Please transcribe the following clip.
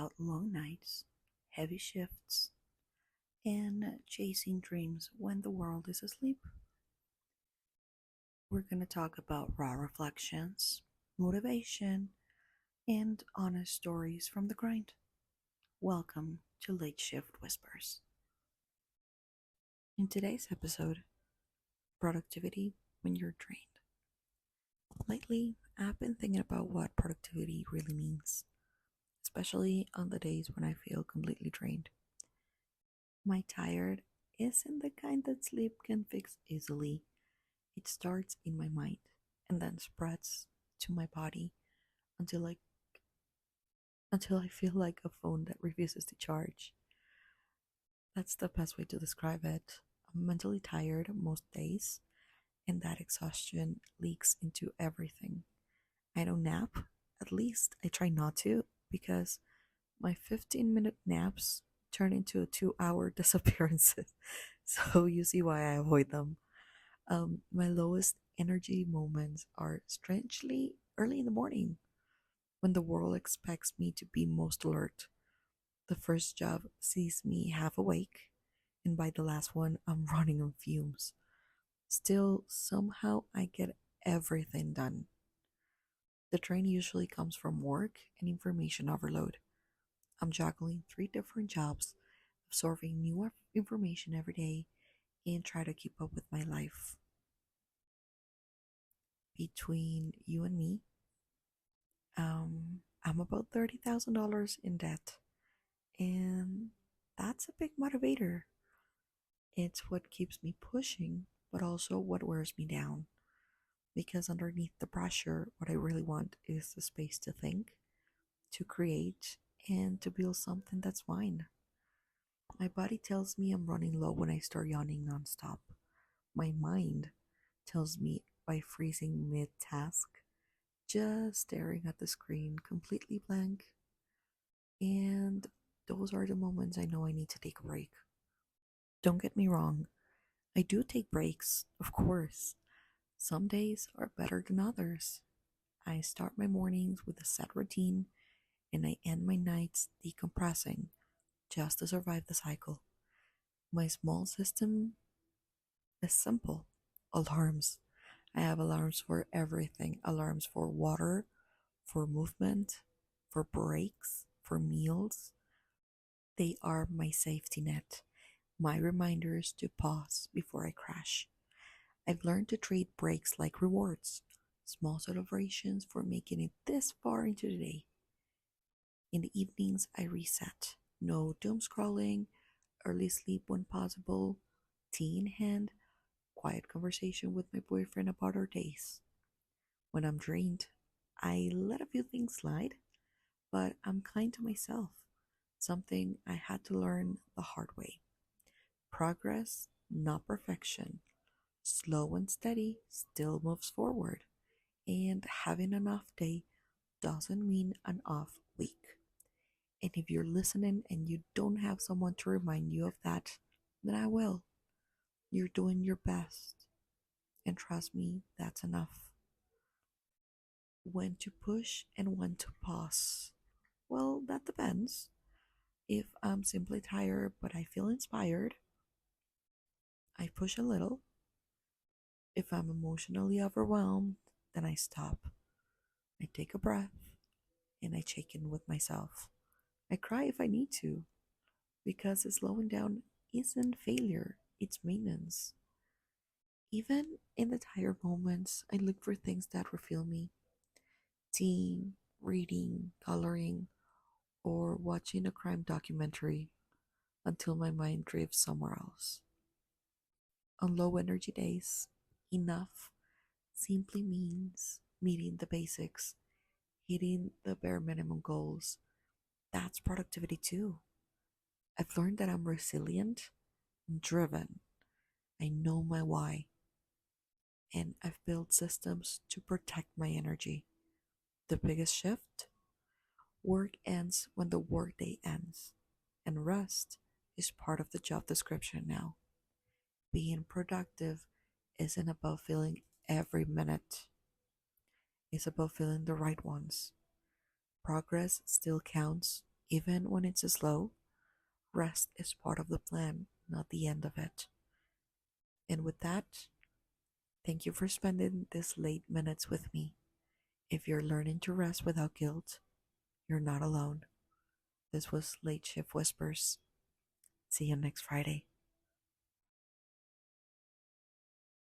about long nights, heavy shifts, and chasing dreams when the world is asleep. We're going to talk about raw reflections, motivation, and honest stories from the grind. Welcome to Late Shift Whispers. In today's episode, productivity when you're drained. Lately, I've been thinking about what productivity really means, especially on the days when I feel completely drained. My tired isn't the kind that sleep can fix easily. It starts in my mind and then spreads to my body until I until I feel like a phone that refuses to charge. That's the best way to describe it. I'm mentally tired most days, and that exhaustion leaks into everything. I don't nap, at least I try not to, because my 15-minute naps turn into 2 hour disappearances. So you see why I avoid them. My lowest energy moments are strangely early in the morning when the world expects me to be most alert. The first job sees me half awake, and by the last one, I'm running on fumes. Still, somehow, I get everything done. The train usually comes from work and information overload. I'm juggling three different jobs, absorbing new information every day, and try to keep up with my life. Between you and me, I'm about $30,000 in debt, and that's a big motivator. It's what keeps me pushing, but also what wears me down. Because underneath the pressure, what I really want is the space to think, to create, and to build something that's mine. My body tells me I'm running low when I start yawning nonstop. My mind tells me by freezing mid task, just staring at the screen, completely blank. And those are the moments I know I need to take a break. Don't get me wrong, I do take breaks, of course. Some days are better than others. I start my mornings with a set routine and I end my nights decompressing just to survive the cycle. My small system is simple alarms. I have alarms for everything alarms for water, for movement, for breaks, for meals. They are my safety net, my reminders to pause before I crash. I've learned to treat breaks like rewards, small celebrations for making it this far into the day. In the evenings, I reset. No doom scrolling, early sleep when possible, tea in hand, quiet conversation with my boyfriend about our days. When I'm drained, I let a few things slide, but I'm kind to myself, something I had to learn the hard way. Progress, not perfection. Slow and steady still moves forward, and having an off day doesn't mean an off week. And if you're listening and you don't have someone to remind you of that, then I will. You're doing your best. And trust me, that's enough. When to push and when to pause? Well, that depends. If I'm simply tired but I feel inspired, I push a little. If I'm emotionally overwhelmed, then I stop. I take a breath and I check in with myself. I cry if I need to, because slowing down isn't failure, it's maintenance. Even in the tired moments, I look for things that refill me. Tea, reading, coloring, or watching a crime documentary until my mind drifts somewhere else. On low energy days, enough simply means meeting the basics, hitting the bare minimum goals. That's productivity too. I've learned that I'm resilient and driven. I know my why, and I've built systems to protect my energy. The biggest shift? Work ends when the workday ends, and rest is part of the job description now. Being productive isn't about filling every minute, it's about filling the right ones. Progress still counts Even when it's slow, rest is part of the plan, not the end of it. And with that, thank you for spending these late minutes with me. If you're learning to rest without guilt, you're not alone. This was Late Shift Whispers. See you next Friday.